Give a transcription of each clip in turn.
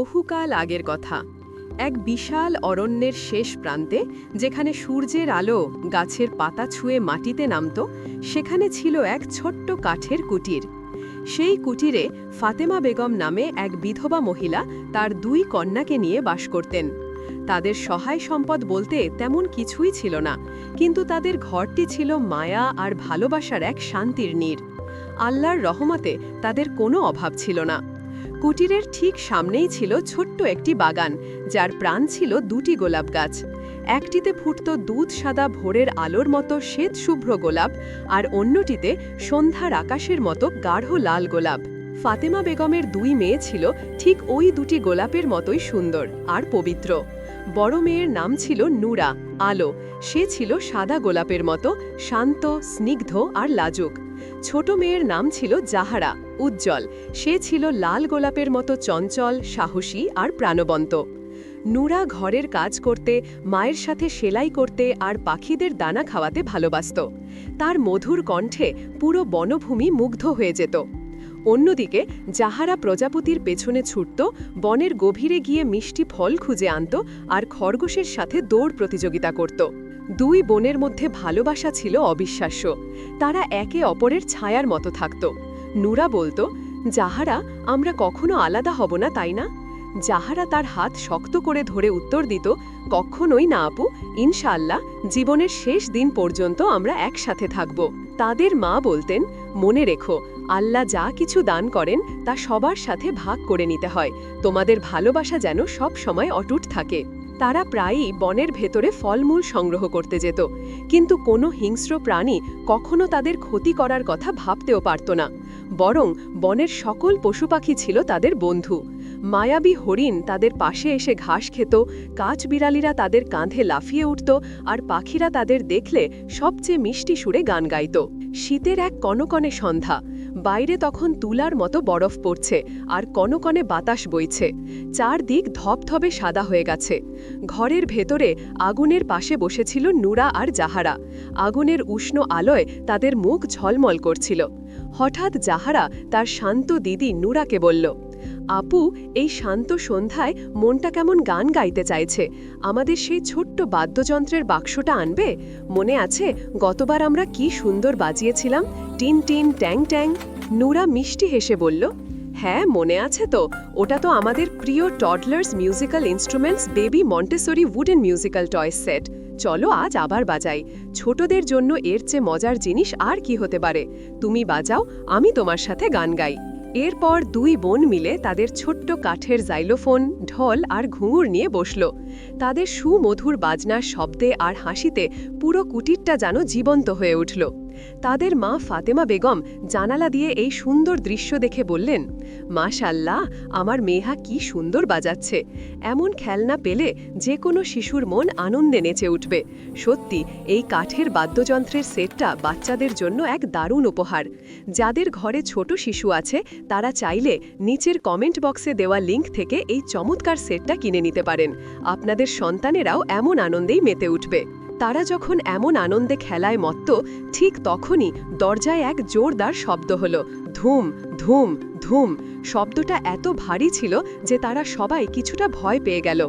বহুকাল আগের কথা। এক বিশাল অরণ্যের শেষ প্রান্তে, যেখানে সূর্যের আলো গাছের পাতা ছুঁয়ে মাটিতে নামত, সেখানে ছিল এক ছোট্ট কাঠের কুটির। সেই কুটিরে ফাতেমা বেগম নামে এক বিধবা মহিলা তার দুই কন্যাকে নিয়ে বাস করতেন। তাদের সহায় সম্পদ বলতে তেমন কিছুই ছিল না, কিন্তু তাদের ঘরটি ছিল মায়া আর ভালোবাসার এক শান্তির নীড়। আল্লাহর রহমতে তাদের কোনো অভাব ছিল না। কুটিরের ঠিক সামনেই ছিল ছোট্ট একটি বাগান, যার প্রাণ ছিল দুটি গোলাপ গাছ। একটিতে ফুটত দুধ সাদা ভোরের আলোর মতো শ্বেত শুভ্র গোলাপ, আর অন্যটিতে সন্ধ্যার আকাশের মতো গাঢ় লাল গোলাপ। ফাতেমা বেগমের দুই মেয়ে ছিল ঠিক ওই দুটি গোলাপের মতোই সুন্দর আর পবিত্র। বড় মেয়ের নাম ছিল নূরা, আলো। সে ছিল সাদা গোলাপের মতো শান্ত, স্নিগ্ধ আর লাজুক। ছোট মেয়ের নাম ছিল জাহারা, উজ্জ্বল। সে ছিল লাল গোলাপের মতো চঞ্চল, সাহসী আর প্রাণবন্ত। নূরা ঘরের কাজ করতে, মায়ের সাথে সেলাই করতে আর পাখিদের দানা খাওয়াতে ভালোবাসত। তার মধুর কণ্ঠে পুরো বনভূমি মুগ্ধ হয়ে যেত। অন্যদিকে জাহারা প্রজাপতির পেছনে ছুটত, বনের গভীরে গিয়ে মিষ্টি ফল খুঁজে আনত আর খরগোশের সাথে দৌড় প্রতিযোগিতা করত। দুই বোনের মধ্যে ভালোবাসা ছিল অবিশ্বাস্য। তারা একে অপরের ছায়ার মতো থাকত। নূরা বলতো, জাহারা, আমরা কখনো আলাদা হব না, তাই না? জাহারা তার হাত শক্ত করে ধরে উত্তর দিত, কখনোই না আপু, ইনশাআল্লাহ জীবনের শেষ দিন পর্যন্ত আমরা একসাথে থাকব। তাদের মা বলতেন, মনে রেখো, আল্লাহ যা কিছু দান করেন তা সবার সাথে ভাগ করে নিতে হয়। তোমাদের ভালোবাসা যেন সব সময় অটুট থাকে। তারা প্রায়ই বনের ভেতরে ফলমূল সংগ্রহ করতে যেত, কিন্তু কোনো হিংস্র প্রাণী কখনো তাদের ক্ষতি করার কথা ভাবতেও পারত না। বরং বনের সকল পশুপাখি ছিল তাদের বন্ধু। মায়াবী হরিণ তাদের পাশে এসে ঘাস খেত, কাঠবিড়ালিরা তাদের কাঁধে লাফিয়ে উঠত, আর পাখিরা তাদের দেখলে সবচেয়ে মিষ্টি সুরে গান গাইত। শীতের এক কনকনে সন্ধ্যা, বাইরে তখন তুলার মতো বরফ পড়ছে আর কনকনে বাতাস বইছে। চারদিক ধপধপে সাদা হয়ে গেছে। ঘরের ভেতরে আগুনের পাশে বসেছিল নূরা আর জাহারা। আগুনের উষ্ণ আলোয় তাদের মুখ ঝলমল করছিল। হঠাৎ জাহারা তার শান্ত দিদি নূরাকে বলল, আপু, এই শান্ত সন্ধ্যায় মনটা কেমন গান গাইতে চাইছে। আমাদের সেই ছোট্ট বাদ্যযন্ত্রের বাক্সটা আনবে? মনে আছে গতবার আমরা কি সুন্দর বাজিয়েছিলাম, টিন টিন ট্যাং ট্যাং? নূরা মিষ্টি হেসে বলল, হ্যাঁ মনে আছে তো, ওটা তো আমাদের প্রিয় toddlers musical instruments baby Montessori wooden musical toys set. চলো আজ আবার বাজাই। ছোটদের জন্য এর চেয়ে মজার জিনিস আর কি হতে পারে। তুমি বাজাও, আমি তোমার সাথে গান গাই। এরপর দুই বোন মিলে তাদের ছোট্ট কাঠের জাইলোফোন, ঢোল আর ঘুঙুর নিয়ে বসল। তাদের সুমধুর বাজনার শব্দে আর হাসিতে পুরো কুটিরটা যেন জীবন্ত হয়ে উঠল। তাদের মা ফাতেমা বেগম জানালা দিয়ে এই সুন্দর দৃশ্য দেখে বললেন, মাশাআল্লাহ, আমার মেহা কি সুন্দর বাজাচ্ছে। এমন খেলনা পেলে যে কোনো শিশুর মন আনন্দে নেচে উঠবে। সত্যি এই কাঠের বাদ্যযন্ত্রের সেটটা বাচ্চাদের জন্য এক দারুণ উপহার। যাদের ঘরে ছোট শিশু আছে তারা চাইলে নিচের কমেন্ট বক্সে দেওয়া লিঙ্ক থেকে এই চমৎকার সেটটা কিনে নিতে পারেন। আপনাদের সন্তানেরাও এমন আনন্দেই মেতে উঠবে। তারা যখন এমন আনন্দে খেলায় মত্ত, ঠিক তখনই দরজায় এক জোরদার শব্দ হলো, ধুম ধুম ধুম। শব্দটা এত ভারী ছিল যে তারা সবাই কিছুটা ভয় পেয়ে গেল।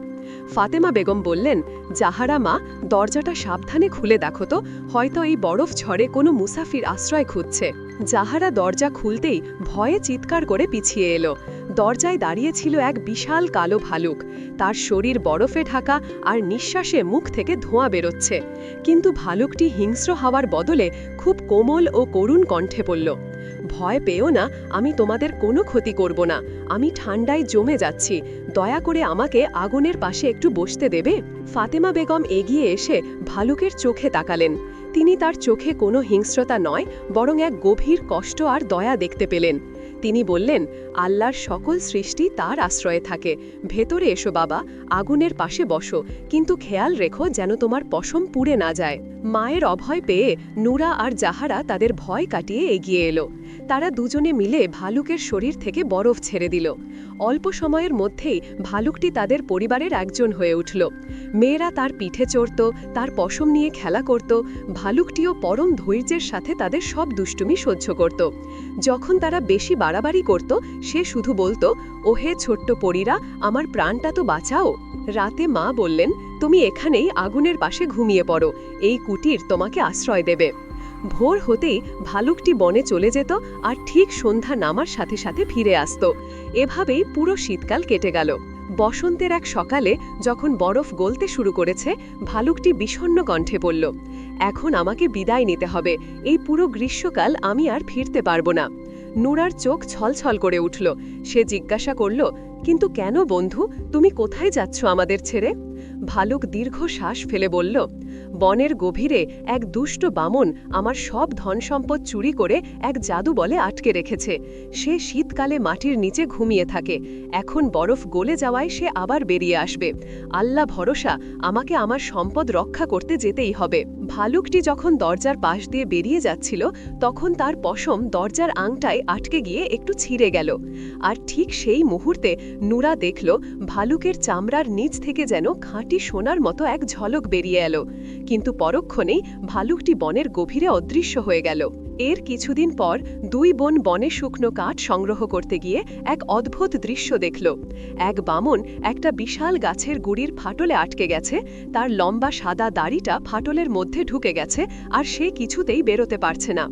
ফাতেমা বেগম বললেন, জাহারা মা, দরজাটা সাবধানে খুলে দেখো তো, হয়তো এই বরফ ঝড়ে কোনো মুসাফির আশ্রয় খুঁজছে। জাহারা দরজা খুলতেই ভয়ে চিৎকার করে পিছিয়ে এলো। দরজায় দাঁড়িয়ে ছিল এক বিশাল কালো ভালুক। তার শরীর বরফে ঢাকা আর নিঃশ্বাসে মুখ থেকে ধোঁয়া বেরোচ্ছে। কিন্তু ভালুকটি হিংস্র হওয়ার বদলে খুব কোমল ও করুণ কণ্ঠে বলল, ভয় পেও না, আমি তোমাদের কোনো ক্ষতি করব না। আমি ঠান্ডায় জমে যাচ্ছি, দয়া করে আমাকে আগুনের পাশে একটু বসতে দেবে? ফাতেমা বেগম এগিয়ে এসে ভালুকের চোখে তাকালেন। তিনি তার চোখে কোনো হিংস্রতা নয়, বরং এক গভীর কষ্ট আর দয়া দেখতে পেলেন। তিনি বললেন, আল্লাহর সকল সৃষ্টি তার আশ্রয়ে থাকে। ভেতরে এসো বাবা, আগুনের পাশে বসো, কিন্তু খেয়াল রেখো যেন তোমার পশম পুড়ে না যায়। মায়ের অভয় পেয়ে নূরা আর জাহারা তাদের ভয় কাটিয়ে এগিয়ে এলো। তারা দুজনে মিলে ভালুকের শরীর থেকে বরফ ছেড়ে দিল। অল্প সময়ের মধ্যেই ভালুকটি তাদের পরিবারের একজন হয়ে উঠল। মেয়েরা তার পিঠে চড়ত, তার পশম নিয়ে খেলা করত। ভালুকটিও পরম ধৈর্যের সাথে তাদের সব দুষ্টুমি সহ্য করত। যখন তারা বেশি বাড়াবাড়ি করত, সে শুধু বলতো, ওহে ছোট্ট পরীরা, আমার প্রাণটা তো বাঁচাও। রাতে মা বললেন, তুমি এখানেই আগুনের পাশে ঘুমিয়ে পড়ো, এই কুটির তোমাকে আশ্রয় দেবে। ভোর হতেই ভালুকটি বনে চলে যেত আর ঠিক সন্ধ্যা নামার সাথে সাথে ফিরে আসত। এভাবেই পুরো শীতকাল কেটে গেল। বসন্তের এক সকালে যখন বরফ গলতে শুরু করেছে, ভালুকটি বিষণ্ণ কণ্ঠে বলল, এখন আমাকে বিদায় নিতে হবে, এই পুরো গ্রীষ্মকাল আমি আর ফিরতে পারবো না। নুরার চোখ ছলছল করে উঠল। সে জিজ্ঞাসা করল, কিন্তু কেন বন্ধু, তুমি কোথায় যাচ্ছ আমাদের ছেড়ে? ভালুক দীর্ঘ শ্বাস ফেলে বলল, বনের গভীরে এক দুষ্ট বামন আমার সব ধন সম্পদ চুরি করে এক জাদু বলে আটকে রেখেছে। সে শীতকালে মাটির নিচে ঘুমিয়ে থাকে, এখন বরফ গলে যাওয়ায় সে আবার বেরিয়ে আসবে। আল্লাহ ভরসা, আমাকে আমার সম্পদ রক্ষা করতে যেতেই হবে। ভালুকটি যখন দরজার পাশ দিয়ে বেরিয়ে যাচ্ছিল, তখন তার পশম দরজার আংটায় আটকে গিয়ে একটু ছিঁড়ে গেল। আর ঠিক সেই মুহূর্তে নুরা দেখল ভালুকের চামড়ার নিচ থেকে যেন খাঁটি সোনার মতো এক ঝলক বেরিয়ে এলো। কিন্তু পরক্ষণেই ভালুকটি বনের গভীরে অদৃশ্য হয়ে গেল। এর কিছুদিন পর দুই বোন বনে শুকনো কাঠ সংগ্রহ করতে গিয়ে এক অদ্ভুত দৃশ্য দেখল। এক বামন একটা বিশাল গাছের গুড়ির ফাটলে আটকে গেছে, তার লম্বা সাদা দাড়িটা ফাটলের মধ্যে ঢুকে গেছে আর সে কিছুতেই বেরোতে পারছে না।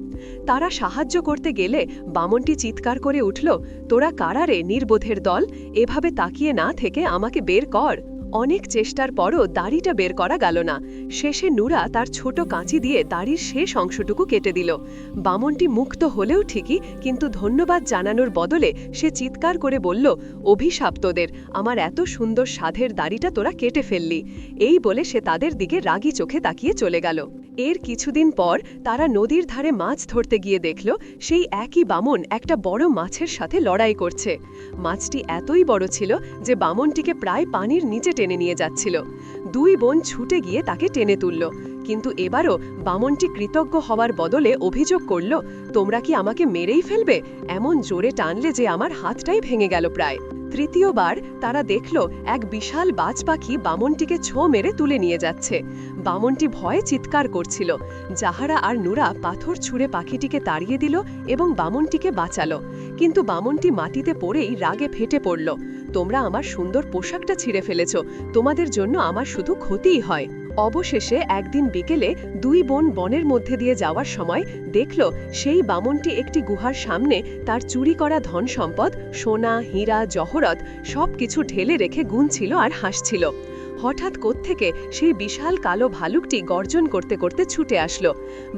তারা সাহায্য করতে গেলে বামনটি চিৎকার করে উঠল, তোরা কারা রে নির্বোধের দল, এভাবে তাকিয়ে না থেকে আমাকে বের কর। অনেক চেষ্টার পরও দাড়িটা বের করা গেল না। শেষে নুরা তার ছোট কাঁচি দিয়ে দাড়ির শেষ অংশটুকু কেটে দিল। বামনটি মুক্ত হলেও ঠিকই, কিন্তু ধন্যবাদ জানানোর বদলে সে চিৎকার করে বলল, অভিশাপ তোদের, আমার এত সুন্দর সাধের দাড়িটা তোরা কেটে ফেললি। এই বলে সে তাদের দিকে রাগী চোখে তাকিয়ে চলে গেল। এর কিছুদিন পর তারা নদীর ধারে মাছ ধরতে গিয়ে দেখল সেই একই বামন একটা বড় মাছের সাথে লড়াই করছে। মাছটি এতই বড় ছিল যে বামনটিকে প্রায় পানির নিচে টেনে নিয়ে যাচ্ছিল। দুই বোন ছুটে গিয়ে তাকে টেনে তুলল, কিন্তু এবারও বামনটি কৃতজ্ঞ হওয়ার বদলে অভিযোগ করল, তোমরা কি আমাকে মেরেই ফেলবে? এমন জোরে টানলে যে আমার হাতটাই ভেঙে গেল প্রায়। তৃতীয়বার তারা দেখল এক বিশাল বাজ পাখি বামনটিকে ছো মেরে তুলে নিয়ে যাচ্ছে। বামনটি ভয়ে চিৎকার করছিল। জাহারা আর নুরা পাথর ছুঁড়ে পাখিটিকে তাড়িয়ে দিল এবং বামনটিকে বাঁচালো। কিন্তু বামনটি মাটিতে পড়েই রাগে ফেটে পড়ল, তোমরা আমার সুন্দর পোশাকটা ছিঁড়ে ফেলেছ, তোমাদের জন্য আমার শুধু ক্ষতিই হয়। অবশেষে একদিন বিকেলে দুই বোন বনের মধ্যে দিয়ে যাওয়ার সময় দেখল সেই বামনটি একটি গুহার সামনে তার চুরি করা ধন সম্পদ, সোনা, হীরা, জহরত সবকিছু ঢেলে রেখে গুনছিল আর হাসছিল। হঠাৎ কোত্থেকে সেই বিশাল কালো ভালুকটি গর্জন করতে করতে ছুটে আসলো।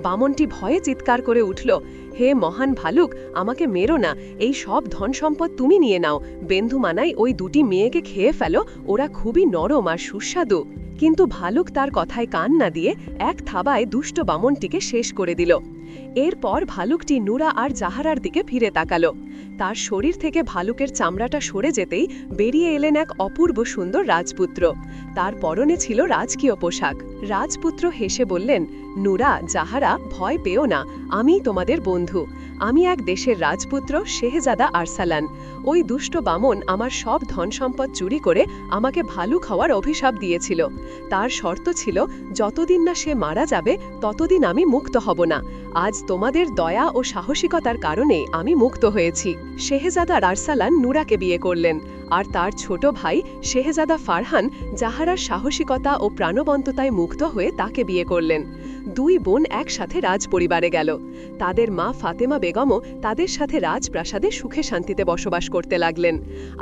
বামনটি ভয়ে চিৎকার করে উঠল, হে মহান ভালুক, আমাকে মেরো না, এই সব ধন সম্পদ তুমি নিয়ে নাও, বেন্ধুমানাই ওই দুটি মেয়েকে খেয়ে ফেলো, ওরা খুবই নরম আর সুস্বাদু। কিন্তু ভালুক তার কথায় কান না দিয়ে এক থাবায় দুষ্ট বামনটিকে শেষ করে দিল। এরপর ভালুকটি নুরা আর জাহারার দিকে ফিরে তাকালো। তার শরীর থেকে ভালুকের চামড়াটা সরে যেতেই বেরিয়ে এলেন এক অপূর্ব সুন্দর রাজপুত্র। তার পরনে ছিল রাজকীয় পোশাক। রাজপুত্র হেসে বললেন, নুরা, জাহারা, ভয় পেও না, আমিই তোমাদের বন্ধু। আমি এক দেশের রাজপুত্র, শেহজাদা আরসালান। ওই দুষ্ট বামন আমার সব ধন সম্পদ চুরি করে আমাকে ভালুক হওয়ার অভিশাপ দিয়েছিল। তার শর্ত ছিল, যতদিন না সে মারা যাবে ততদিন আমি মুক্ত হব না। আজ তোমাদের দয়া ও সাহসিকতার কারণে আমি মুক্ত হয়েছি। শেহজাদা আরসালান নুরাকে বিয়ে করলেন, আর তার ছোট ভাই শেহজাদা ফারহান জাহারার সাহসিকতা ও প্রাণবন্ততায় মুগ্ধ হয়ে তাকে বিয়ে করলেন। দুই বোন একসাথে রাজপরিবারে গেল। তাদের মা ফাতেমা বেগমও তাদের সাথে রাজপ্রাসাদে সুখে শান্তিতে বসবাস করতে লাগলেন।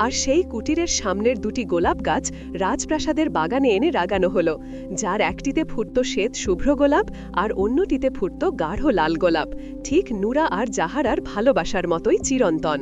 আর সেই কুটিরের সামনের দুটি গোলাপ গাছ রাজপ্রাসাদের বাগানে এনে লাগানো হলো, যার একটিতে ফুটত শ্বেত শুভ্র গোলাপ আর অন্যটিতে ফুটত গাঢ় লাল গোলাপ, ঠিক নুরা আর জাহারার ভালোবাসার মতোই চিরন্তন।